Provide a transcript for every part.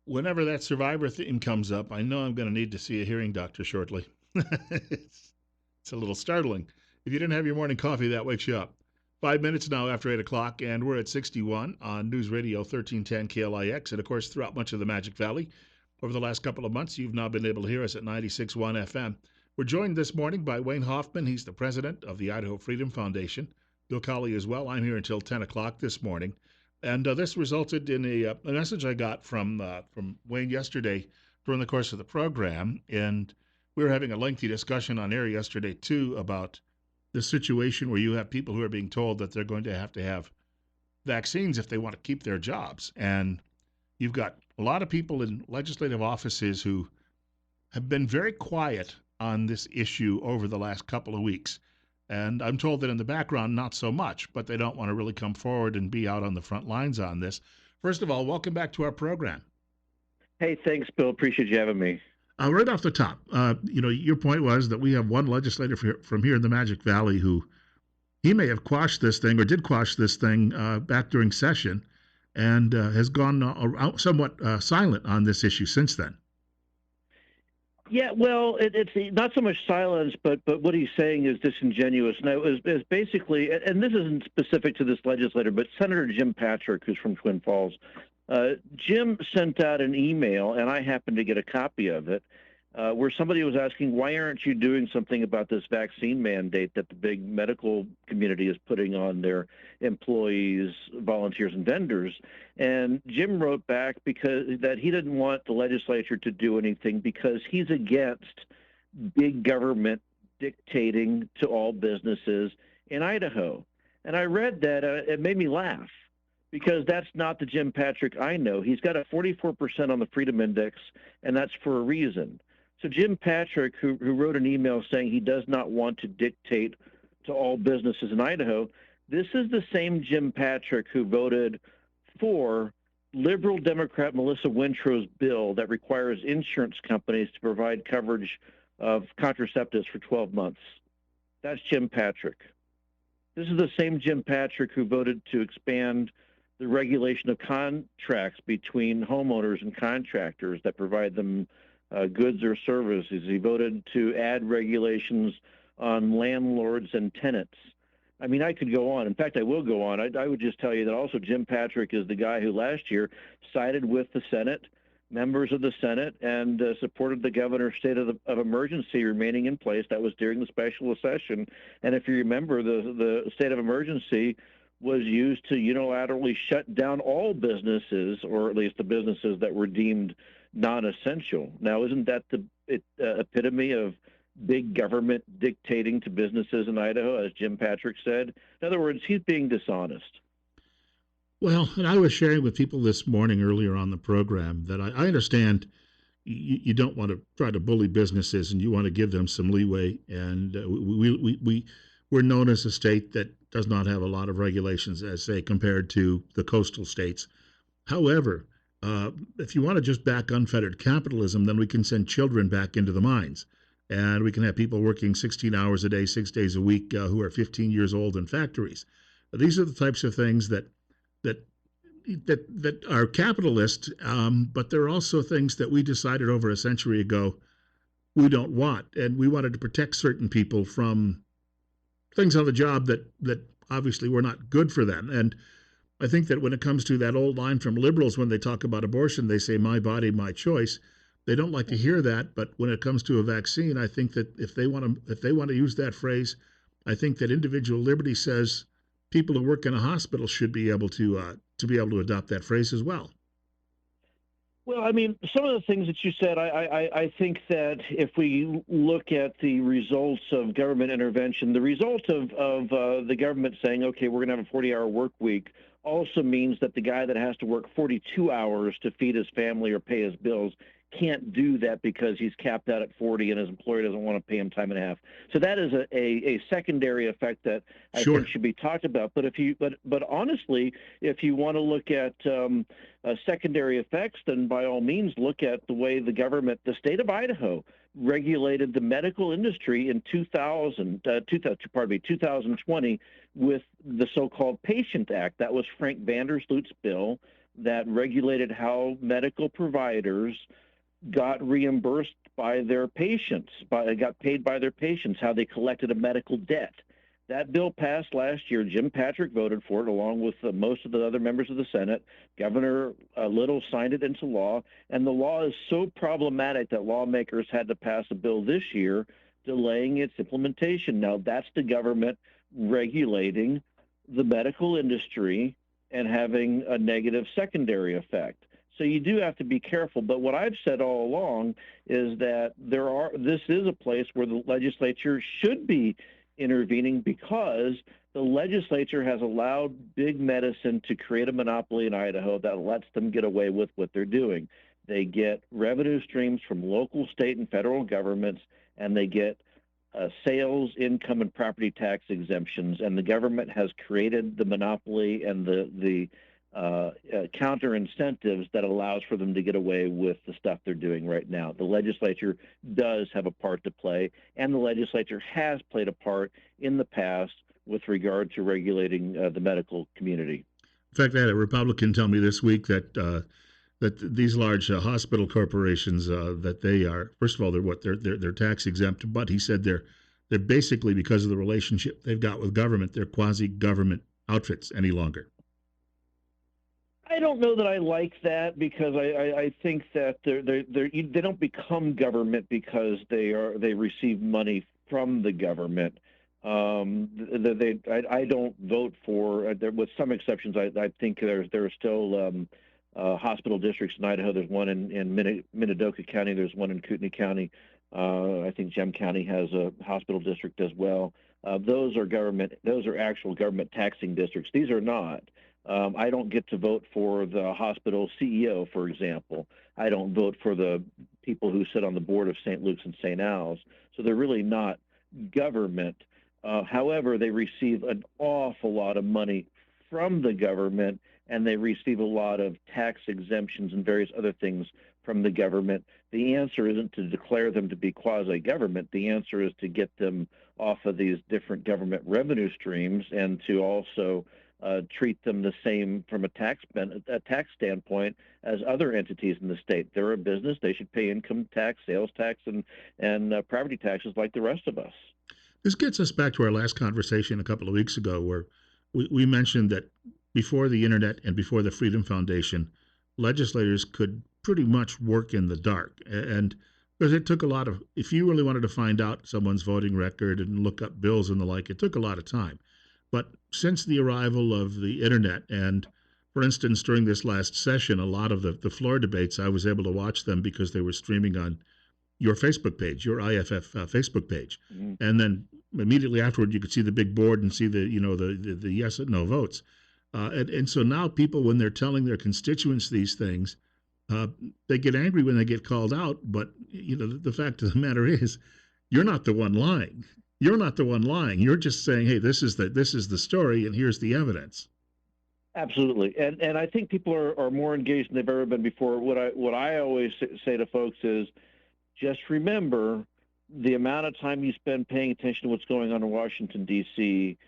Whenever that survivor theme comes up, I know I'm going to need to see a hearing doctor shortly. It's a little startling. If you didn't have your morning coffee, that wakes you up. 5 minutes now after 8 o'clock, and we're at 61 on News Radio 1310 KLIX, and of course, throughout much of the Magic Valley. Over the last couple of months, you've now been able to hear us at 96.1 FM. We're joined this morning by Wayne Hoffman. He's the president of the Idaho Freedom Foundation. Bill Colley as well. I'm here until 10 o'clock this morning. And this resulted in a message I got from Wayne yesterday during the course of the program. And we were having a lengthy discussion on air yesterday, too, about the situation where you have people who are being told that they're going to have vaccines if they want to keep their jobs. And you've got a lot of people in legislative offices who have been very quiet on this issue over the last couple of weeks. And I'm told that in the background, not so much, but they don't want to really come forward and be out on the front lines on this. First of all, welcome back to our program. Hey, thanks, Bill. Appreciate you having me. Right off the top, your point was that we have one legislator from here in the Magic Valley who he may have quashed this thing or did quash this thing back during session and has gone somewhat silent on this issue since then. Yeah, well, it's not so much silence, but what he's saying is disingenuous. Now, it was basically, and this isn't specific to this legislator, but Senator Jim Patrick, who's from Twin Falls, Jim sent out an email, and I happened to get a copy of it, where somebody was asking, why aren't you doing something about this vaccine mandate that the big medical community is putting on their employees, volunteers, and vendors? And Jim wrote back that he didn't want the legislature to do anything because he's against big government dictating to all businesses in Idaho. And I read that, it made me laugh, because that's not the Jim Patrick I know. He's got a 44% on the Freedom Index, and that's for a reason. So Jim Patrick, who wrote an email saying he does not want to dictate to all businesses in Idaho, this is the same Jim Patrick who voted for liberal Democrat Melissa Wintrow's bill that requires insurance companies to provide coverage of contraceptives for 12 months. That's Jim Patrick. This is the same Jim Patrick who voted to expand the regulation of contracts between homeowners and contractors that provide them goods or services. He voted to add regulations on landlords and tenants. I mean, I could go on. In fact, I will go on. I would just tell you that also Jim Patrick is the guy who last year sided with the Senate, members of the Senate, and supported the governor's state of emergency remaining in place. That was during the special session. And if you remember, the state of emergency was used to unilaterally shut down all businesses, or at least the businesses that were deemed non-essential. Now, isn't that the epitome of big government dictating to businesses in Idaho, as Jim Patrick said? In other words, he's being dishonest. Well, and I was sharing with people this morning earlier on the program that I understand you don't want to try to bully businesses and you want to give them some leeway. And we're known as a state that does not have a lot of regulations, as say, compared to the coastal states. However, if you want to just back unfettered capitalism, then we can send children back into the mines. And we can have people working 16 hours a day, 6 days a week, who are 15 years old in factories. These are the types of things that are capitalist, but they're also things that we decided over a century ago we don't want, and we wanted to protect certain people from things on the job that obviously were not good for them. And I think that when it comes to that old line from liberals, when they talk about abortion, they say, my body, my choice. They don't like to hear that, but when it comes to a vaccine, I think that if they want to use that phrase, I think that individual liberty says people who work in a hospital should be able to adopt that phrase as well. Well, I mean, some of the things that you said, I think that if we look at the results of government intervention, the result of the government saying, okay, we're going to have a 40-hour work week also means that the guy that has to work 42 hours to feed his family or pay his bills can't do that because he's capped out at 40 and his employer doesn't want to pay him time and a half. So that is a secondary effect that I think should be talked about. But honestly, if you want to look at secondary effects, then by all means look at the way the government, the state of Idaho, regulated the medical industry in 2020 with the so-called Patient Act. That was Frank Vandersloot's bill. that regulated how medical providers got reimbursed by their patients, got paid by their patients, how they collected a medical debt. That bill passed last year. Jim Patrick voted for it, along with most of the other members of the Senate. Governor Little signed it into law, and the law is so problematic that lawmakers had to pass a bill this year delaying its implementation. Now, that's the government regulating the medical industry and having a negative secondary effect. So you do have to be careful. But what I've said all along is that this is a place where the legislature should be intervening, because the legislature has allowed big medicine to create a monopoly in Idaho that lets them get away with what they're doing. They get revenue streams from local, state, and federal governments, and they get sales, income, and property tax exemptions. And the government has created the monopoly and the counter incentives that allows for them to get away with the stuff they're doing right now. The legislature does have a part to play, and the legislature has played a part in the past with regard to regulating the medical community. In fact, I had a Republican tell me this week that these large hospital corporations, that they are, first of all, they're tax exempt, but he said they're basically, because of the relationship they've got with government, they're quasi government outfits any longer. I don't know that I like that, because I think that they don't become government because they receive money from the government. I don't vote for, with some exceptions. I think there are still hospital districts in Idaho. There's one in Minidoka County. There's one in Kootenai County. I think Gem County has a hospital district as well. Those are government. Those are actual government taxing districts. These are not. I don't get to vote for the hospital CEO, for example. I don't vote for the people who sit on the board of St. Luke's and St. Al's. So they're really not government. However, they receive an awful lot of money from the government, and they receive a lot of tax exemptions and various other things from the government. The answer isn't to declare them to be quasi-government. The answer is to get them off of these different government revenue streams, and to also treat them the same from a tax standpoint as other entities in the state. They're a business. They should pay income tax, sales tax, and property taxes like the rest of us. This gets us back to our last conversation a couple of weeks ago, where we mentioned that before the internet and before the Freedom Foundation, legislators could pretty much work in the dark. And because it took a lot of, if you really wanted to find out someone's voting record and look up bills and the like, it took a lot of time. But since the arrival of the internet, and for instance, during this last session, a lot of the floor debates, I was able to watch them because they were streaming on your Facebook page, your IFF Facebook page. Mm-hmm. And then immediately afterward, you could see the big board and see the yes and no votes. And so now people, when they're telling their constituents these things, they get angry when they get called out. But the fact of the matter is, you're not the one lying. You're not the one lying. You're just saying, hey, this is the story, and here's the evidence. Absolutely, and I think people are more engaged than they've ever been before. What I always say to folks is, just remember, the amount of time you spend paying attention to what's going on in Washington, D.C.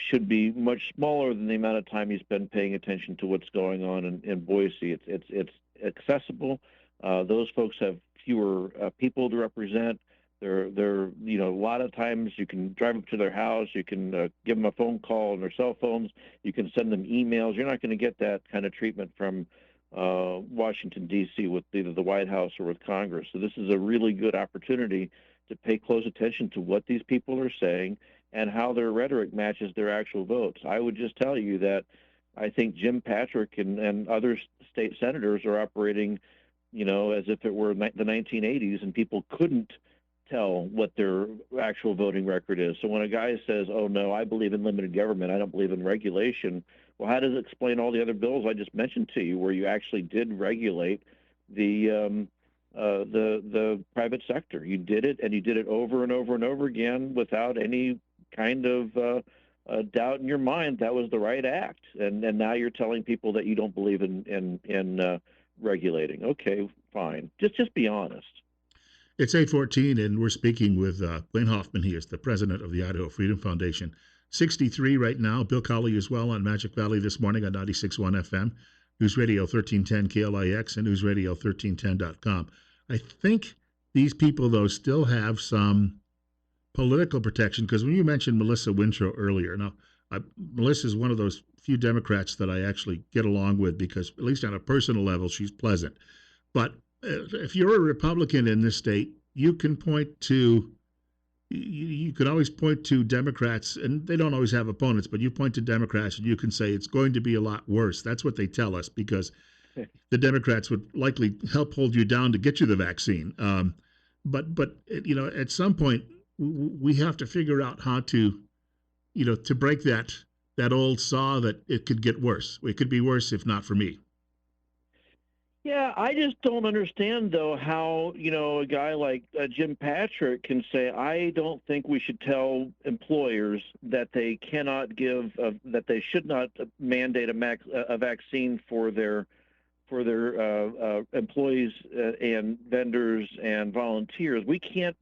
Should be much smaller than the amount of time you spend paying attention to what's going on in Boise. It's accessible. Those folks have fewer people to represent. They're a lot of times you can drive up to their house, you can give them a phone call on their cell phones, you can send them emails. You're not going to get that kind of treatment from Washington, D.C. with either the White House or with Congress. So this is a really good opportunity to pay close attention to what these people are saying and how their rhetoric matches their actual votes. I would just tell you that I think Jim Patrick and other state senators are operating, as if it were the 1980s, and people couldn't tell what their actual voting record is. So when a guy says, oh, no, I believe in limited government, I don't believe in regulation, well, how does it explain all the other bills I just mentioned to you where you actually did regulate the private sector? You did it, and you did it over and over and over again without any kind of doubt in your mind that was the right act. And now you're telling people that you don't believe in regulating. Okay, fine. Just be honest. It's 8:14, and we're speaking with Blaine Hoffman. He is the president of the Idaho Freedom Foundation. 63 right now. Bill Colley as well on Magic Valley this morning on 96.1 FM. News Radio 1310 KLIX and News Radio 1310.com. I think these people, though, still have some political protection because when you mentioned Melissa Wintrow earlier, now, Melissa is one of those few Democrats that I actually get along with because, at least on a personal level, she's pleasant. But if you're a Republican in this state, you can point to you can always point to Democrats, and they don't always have opponents, but you point to Democrats and you can say it's going to be a lot worse. That's what they tell us because the Democrats would likely help hold you down to get you the vaccine. But at some point we have to figure out how to, to break that old saw that it could get worse. It could be worse if not for me. Yeah, I just don't understand, though, how, a guy like Jim Patrick can say, I don't think we should tell employers that they cannot that they should not mandate a vaccine for their employees and vendors and volunteers. We can't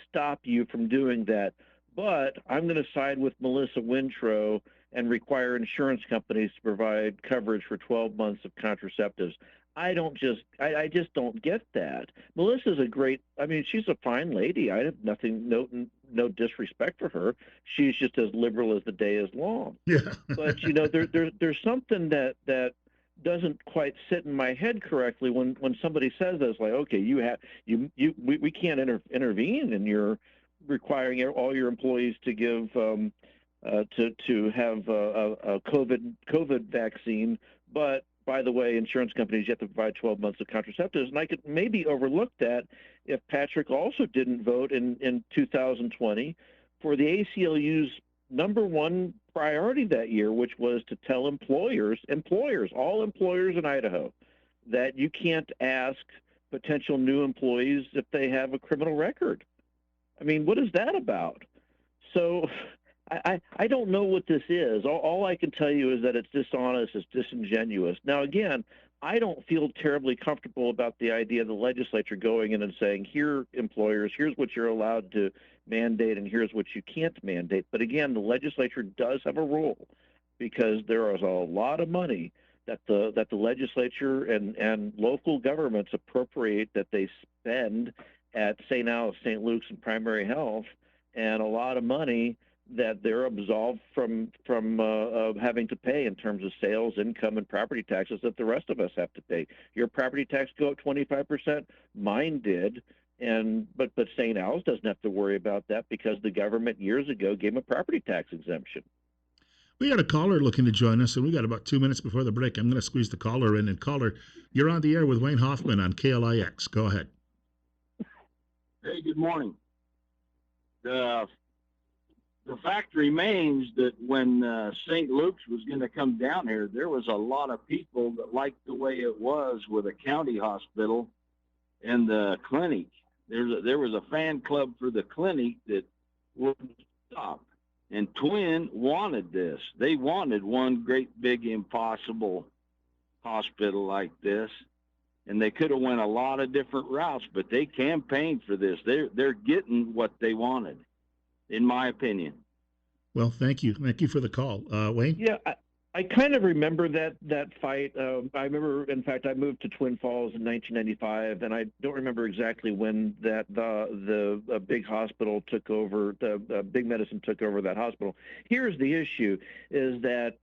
stop you from doing that. But I'm going to side with Melissa Wintrow and require insurance companies to provide coverage for 12 months of contraceptives. I just don't get that. Melissa's she's a fine lady. I have no disrespect for her. She's just as liberal as the day is long. Yeah. But there's something that doesn't quite sit in my head correctly when somebody says this, like, okay, we can't intervene in your requiring all your employees to give to have a COVID vaccine, but by the way, insurance companies have to provide 12 months of contraceptives, and I could maybe overlook that if Patrick also didn't vote in 2020 for the ACLU's number one priority that year, which was to tell all employers in Idaho, that you can't ask potential new employees if they have a criminal record. I mean, what is that about? So I don't know what this is. All I can tell you is that it's dishonest, it's disingenuous. Now, again, I don't feel terribly comfortable about the idea of the legislature going in and saying, here, employers, here's what you're allowed to mandate and here's what you can't mandate. But again, the legislature does have a role because there is a lot of money that the legislature and local governments appropriate that they spend at St. Alice, St. Luke's, and primary health, and a lot of money that they're absolved from having to pay in terms of sales, income, and property taxes that the rest of us have to pay. Your property tax go up 25%. Mine did, but St. Alice doesn't have to worry about that because the government years ago gave them a property tax exemption. We got a caller looking to join us, and we got about 2 minutes before the break. I'm going to squeeze the caller in. And caller, you're on the air with Wayne Hoffman on KLIX. Go ahead. Hey, good morning. The fact remains that when St. Luke's was going to come down here, there was a lot of people that liked the way it was with a county hospital and the clinic. There was a fan club for the clinic that wouldn't stop. And Twin wanted this. They wanted one great big impossible hospital like this. And they could have went a lot of different routes, but they campaigned for this. They're getting what they wanted, in my opinion. Well, thank you. Thank you for the call. Wayne? Yeah, I kind of remember that fight. I remember, in fact, I moved to Twin Falls in 1995, and I don't remember exactly when the big hospital took over, the big medicine took over that hospital. Here's the issue, is that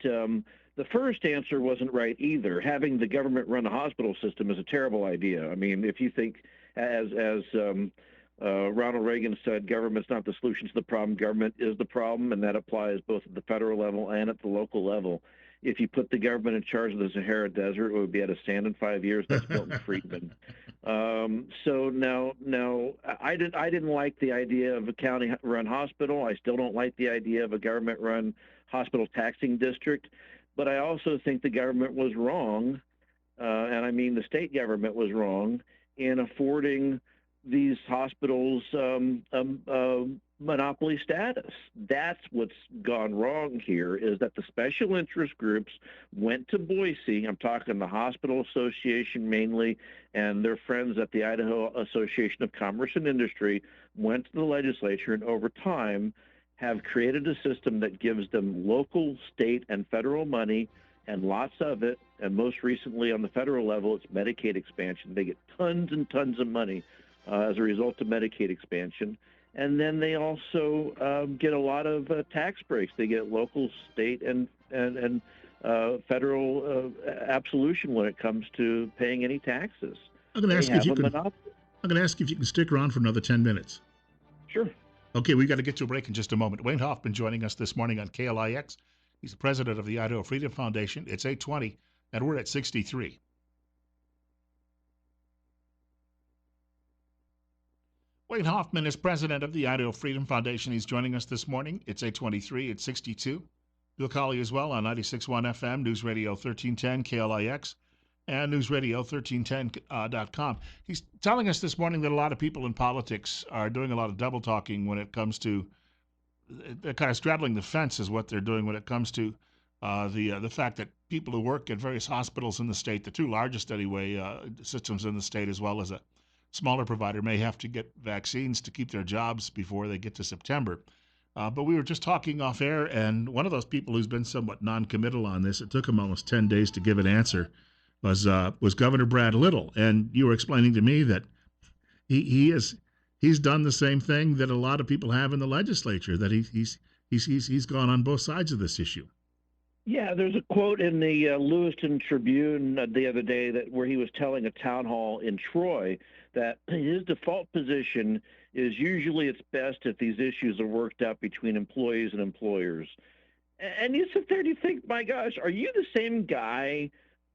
the first answer wasn't right either. Having the government run a hospital system is a terrible idea. I mean, if you think, as Ronald Reagan said, government's not the solution to the problem, government is the problem, and that applies both at the federal level and at the local level. If you put the government in charge of the Sahara Desert, it would be out of sand in 5 years. That's Milton Friedman. So now, I didn't like the idea of a county-run hospital. I still don't like the idea of a government-run hospital taxing district. But I also think the government was wrong, and I mean the state government was wrong, in affording these hospitals monopoly status. That's what's gone wrong here, is that the special interest groups went to Boise. I'm talking the Hospital Association mainly, and their friends at the Idaho Association of Commerce and Industry went to the legislature, and over time have created a system that gives them local, state, and federal money and lots of it. And most recently on the federal level, it's Medicaid expansion. They get tons and tons of money as a result of Medicaid expansion. And then they also get a lot of tax breaks. They get local, state, and federal absolution when it comes to paying any taxes. I'm going to They ask you if have you a can. monopoly. I'm going to ask you if you can stick around for another 10 minutes. Sure. Okay, we've got to get to a break in just a moment. Wayne Hoffman joining us this morning on KLIX. He's the president of the Idaho Freedom Foundation. It's 8:20, and we're at 63. Wayne Hoffman is president of the Idaho Freedom Foundation. He's joining us this morning. It's 8:23. It's 62. Bill Colley as well on 96.1 FM, News Radio 1310, KLIX, and newsradio1310.com. He's telling us this morning that a lot of people in politics are doing a lot of double talking when it comes to, they're kind of straddling the fence is what they're doing when it comes to the fact that people who work at various hospitals in the state, the two largest anyway, systems in the state, as well as a smaller provider, may have to get vaccines to keep their jobs before they get to September. But we were just talking off air, and one of those people who's been somewhat non-committal on this, it took him almost 10 days to give an answer, was Governor Brad Little. And you were explaining to me that he's done the same thing that a lot of people have in the legislature, that he's gone on both sides of this issue. Yeah, there's a quote in the Lewiston Tribune the other day where he was telling a town hall in Troy that his default position is usually it's best if these issues are worked out between employees and employers. And you sit there and you think, my gosh, are you the same guy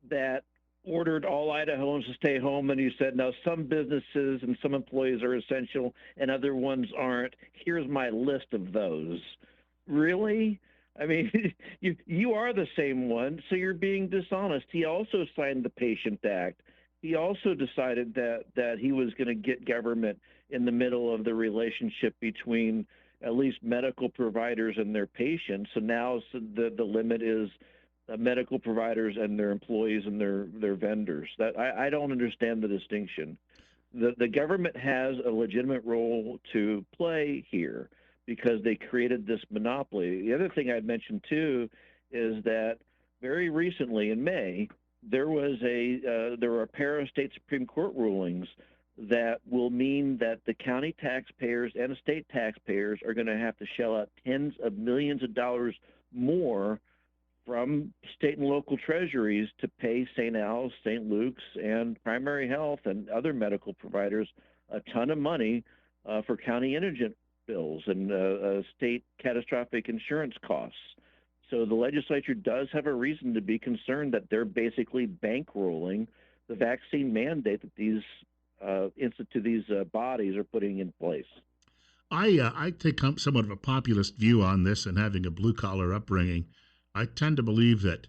that ordered all Idahoans to stay home and you said, no, some businesses and some employees are essential and other ones aren't? Here's my list of those. Really? I mean, you are the same one, so you're being dishonest. He also signed the Patient Act. He also decided that he was going to get government in the middle of the relationship between at least medical providers and their patients. So now the limit is medical providers and their employees and their vendors. That I don't understand the distinction. The government has a legitimate role to play here because they created this monopoly. The other thing I'd mention too is that very recently in May, there were a pair of state Supreme Court rulings that will mean that the county taxpayers and the state taxpayers are going to have to shell out tens of millions of dollars more from state and local treasuries to pay St. Al's, St. Luke's, and Primary Health and other medical providers a ton of money for county indigent bills and state catastrophic insurance costs. So the legislature does have a reason to be concerned that they're basically bankrolling the vaccine mandate that these bodies are putting in place. I take somewhat of a populist view on this, and having a blue collar upbringing, I tend to believe that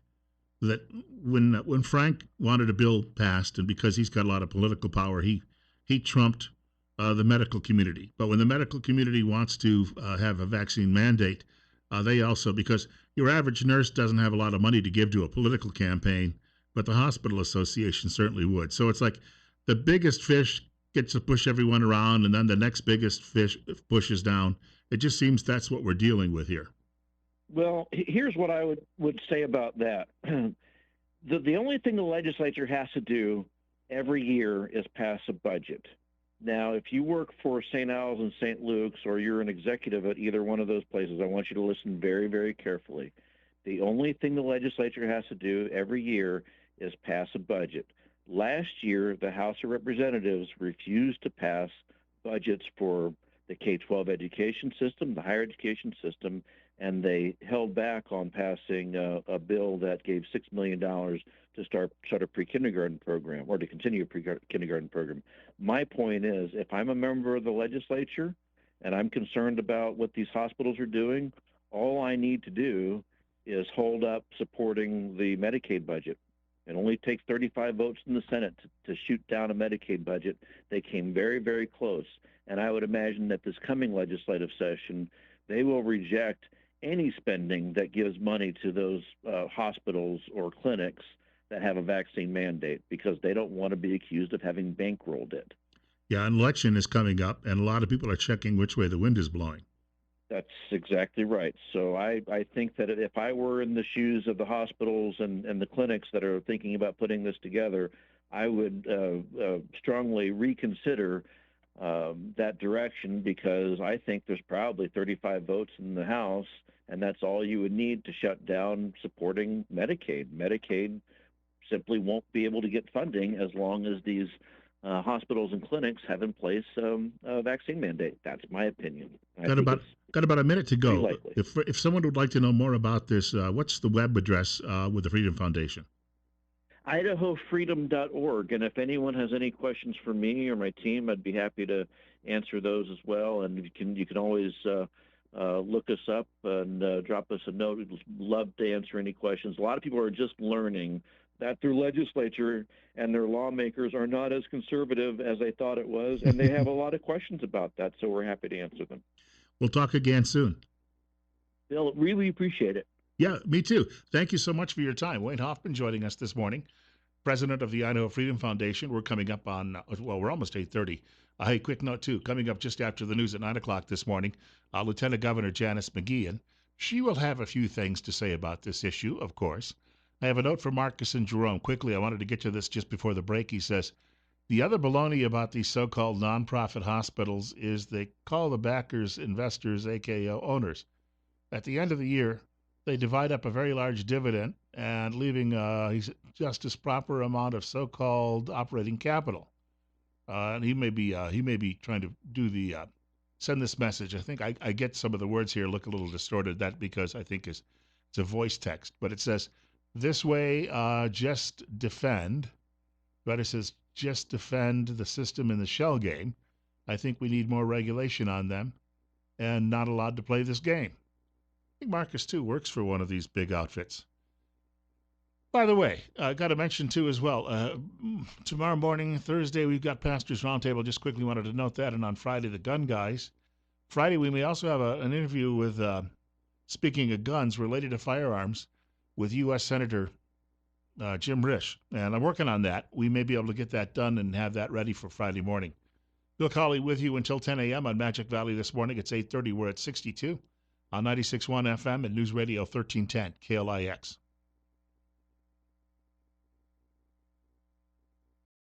when Frank wanted a bill passed, and because he's got a lot of political power, he trumped the medical community. But when the medical community wants to have a vaccine mandate, they also, because your average nurse doesn't have a lot of money to give to a political campaign, but the hospital association certainly would. So it's like the biggest fish gets to push everyone around, and then the next biggest fish pushes down. It just seems that's what we're dealing with here. Well, here's what I would say about that. The only thing the legislature has to do every year is pass a budget. Now, if you work for St. Al's and St. Luke's, or you're an executive at either one of those places, I want you to listen very, very carefully. The only thing the legislature has to do every year is pass a budget. Last year, the House of Representatives refused to pass budgets for the K-12 education system, the higher education system, and they held back on passing a bill that gave $6 million to start a pre-kindergarten program, or to continue a pre-kindergarten program. My point is, if I'm a member of the legislature and I'm concerned about what these hospitals are doing, all I need to do is hold up supporting the Medicaid budget. It only takes 35 votes in the Senate to shoot down a Medicaid budget. They came very, very close. And I would imagine that this coming legislative session, they will reject any spending that gives money to those hospitals or clinics that have a vaccine mandate, because they don't want to be accused of having bankrolled it. Yeah, an election is coming up, and a lot of people are checking which way the wind is blowing. That's exactly right. So I think that if I were in the shoes of the hospitals and the clinics that are thinking about putting this together, I would strongly reconsider that direction, because I think there's probably 35 votes in the House, and that's all you would need to shut down supporting Medicaid. Medicaid simply won't be able to get funding as long as these hospitals and clinics have in place a vaccine mandate. That's my opinion. I Got think about it's got about a minute to pretty go. likely. If someone would like to know more about this, what's the web address with the Freedom Foundation? IdahoFreedom.org. And if anyone has any questions for me or my team, I'd be happy to answer those as well. And you can always look us up and drop us a note. We'd love to answer any questions. A lot of people are just learning that their legislature and their lawmakers are not as conservative as they thought it was, and they have a lot of questions about that. So we're happy to answer them. We'll talk again soon. Bill, really appreciate it. Yeah, me too. Thank you so much for your time. Wayne Hoffman joining us this morning, president of the Idaho Freedom Foundation. We're coming up on, well, we're almost 8:30. Hey, quick note, too. Coming up just after the news at 9 o'clock this morning, Lieutenant Governor Janice McGeehan. She will have a few things to say about this issue, of course. I have a note from Marcus and Jerome. Quickly, I wanted to get to this just before the break. He says, the other baloney about these so-called nonprofit hospitals is they call the backers investors, aka owners. At the end of the year, they divide up a very large dividend and leaving just as proper amount of so-called operating capital. And he may be trying to do the send this message. I think I get some of the words here look a little distorted. That because I think it's a voice text, but it says this way, just defend. But it says just defend the system in the shell game. I think we need more regulation on them and not allowed to play this game. I think Marcus, too, works for one of these big outfits. By the way, I got to mention, too, as well, tomorrow morning, Thursday, we've got Pastors Roundtable. Just quickly wanted to note that. And on Friday, the gun guys. Friday, we may also have an interview with, speaking of guns, related to firearms, with U.S. Senator Jim Risch. And I'm working on that. We may be able to get that done and have that ready for Friday morning. Bill Colley with you until 10 a.m. on Magic Valley this morning. It's 8:30. We're at 62 on 96.1 FM and News Radio 1310 KLIX.